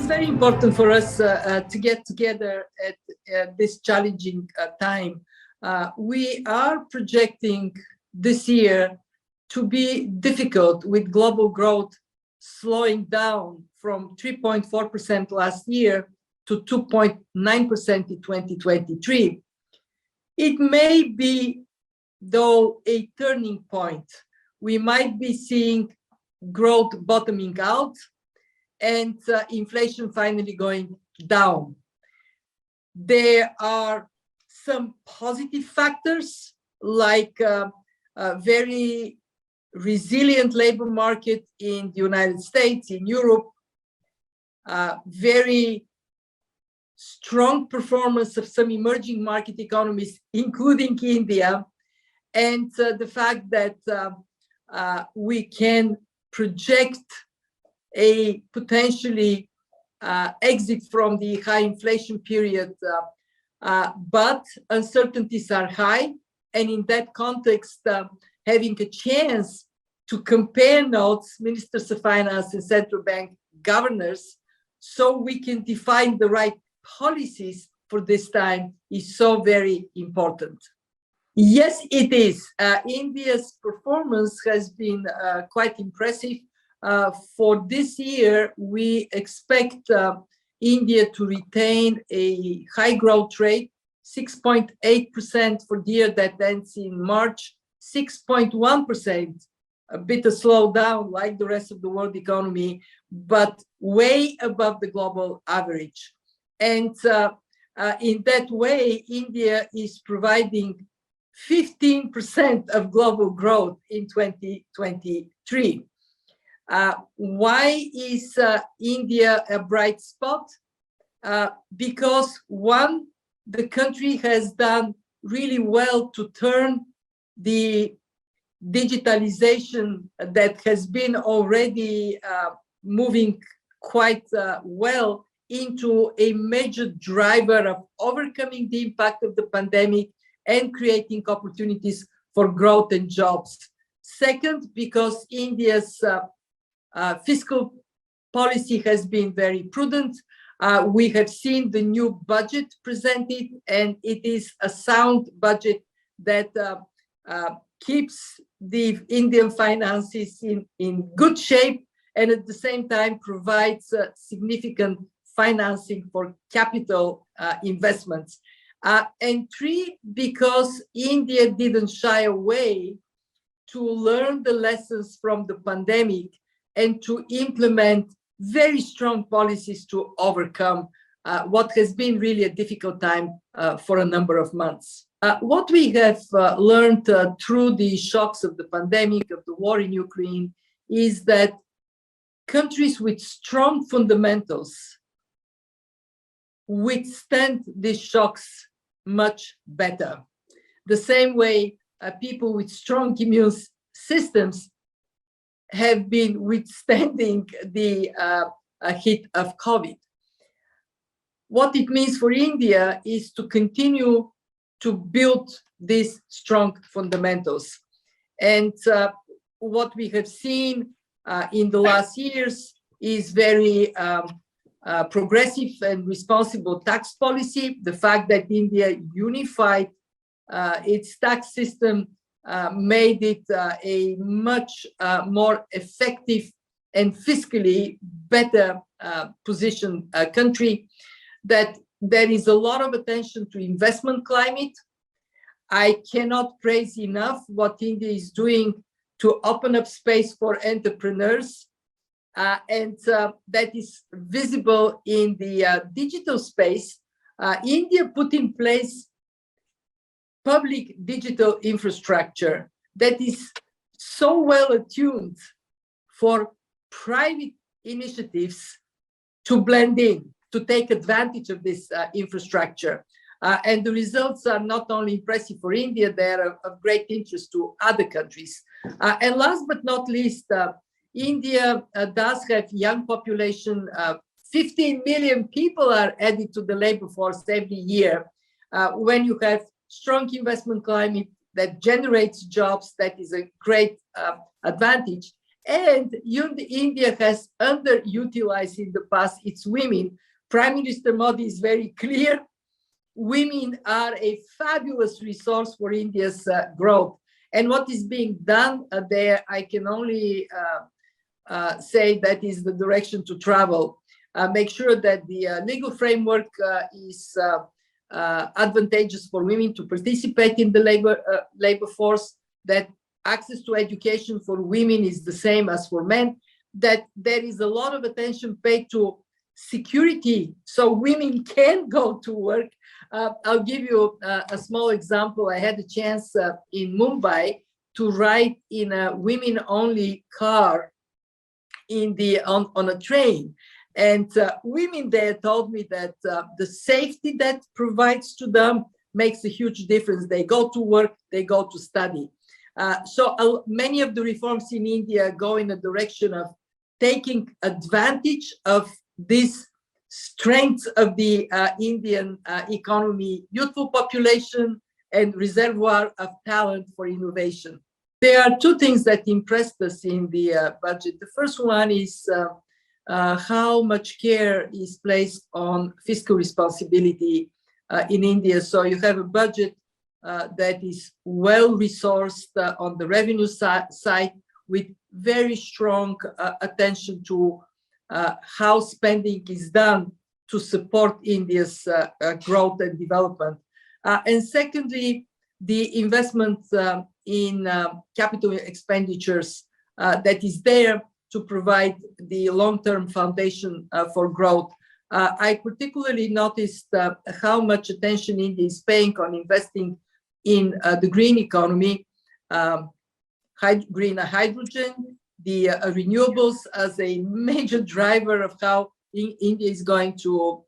It's very important for us to get together at this challenging time. We are projecting this year to be difficult, with global growth slowing down from 3.4% last year to 2.9% in 2023. It may be, though, a turning point. We might be seeing growth bottoming out and inflation finally going down. There are some positive factors, like a very resilient labor market in the United States, in Europe, very strong performance of some emerging market economies, including India, and the fact that we can project a potentially exit from the high inflation period, but uncertainties are high, and in that context, having a chance to compare notes, ministers of finance and central bank governors, so we can define the right policies for this time, is so very important. Yes, it is. India's performance has been quite impressive. For this year, we expect India to retain a high growth rate, 6.8% for the year that ends in March, 6.1%, a bit of slowdown like the rest of the world economy, but way above the global average. And in that way, India is providing 15% of global growth in 2023. Why is India a bright spot? Because one, the country has done really well to turn the digitalization that has been already moving quite well into a major driver of overcoming the impact of the pandemic and creating opportunities for growth and jobs. Second, because India's fiscal policy has been very prudent. We have seen the new budget presented, and it is a sound budget that keeps the Indian finances in good shape, and at the same time provides significant financing for capital investments. And three, because India didn't shy away to learn the lessons from the pandemic and to implement very strong policies to overcome what has been really a difficult time for a number of months. What we have learned through the shocks of the pandemic, of the war in Ukraine, is that countries with strong fundamentals withstand these shocks much better. The same way people with strong immune systems have been withstanding the hit of COVID. What it means for India is to continue to build these strong fundamentals. And what we have seen in the last years is very progressive and responsible tax policy. The fact that India unified its tax system made it a much more effective and fiscally better positioned country. That there is a lot of attention to investment climate. I cannot praise enough what India is doing to open up space for entrepreneurs. And that is visible in the digital space. India put in place public digital infrastructure that is so well attuned for private initiatives to blend in, to take advantage of this infrastructure. And the results are not only impressive for India, they are of great interest to other countries. And last but not least, India does have young population. 15 million people are added to the labor force every year. When you have strong investment climate that generates jobs, that is a great advantage. And India has underutilized in the past its women. Prime Minister Modi is very clear. Women are a fabulous resource for India's growth. And what is being done there, I can only say that is the direction to travel. Make sure that the legal framework is advantageous for women to participate in the labor force, that access to education for women is the same as for men, that there is a lot of attention paid to security so women can go to work. I'll give you a small example. I had a chance in Mumbai to ride in a women-only car on a train. And women there told me that the safety that provides to them makes a huge difference. They go to work, they go to study. So many of the reforms in India go in a direction of taking advantage of this strength of the Indian economy, youthful population, and reservoir of talent for innovation. There are two things that impressed us in the budget. The first one is how much care is placed on fiscal responsibility in India. So you have a budget that is well resourced on the revenue side with very strong attention to how spending is done to support India's growth and development. And secondly, the investment in capital expenditures that is there to provide the long-term foundation for growth. I particularly noticed how much attention India is paying on investing in the green economy, green hydrogen, the renewables as a major driver of how India is going to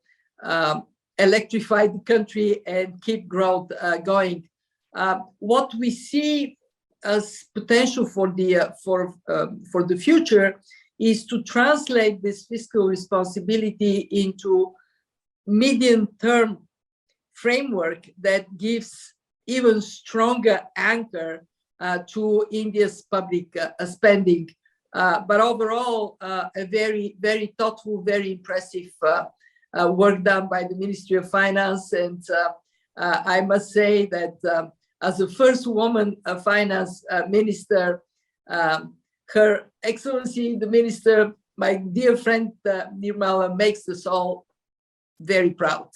electrify the country and keep growth going. What we see as potential for the future is to translate this fiscal responsibility into medium-term framework that gives even stronger anchor to India's public spending. But overall, a very, very thoughtful, very impressive work done by the Ministry of Finance. And I must say that as the first woman finance minister, Her Excellency, the Minister, my dear friend Nirmala, makes us all very proud.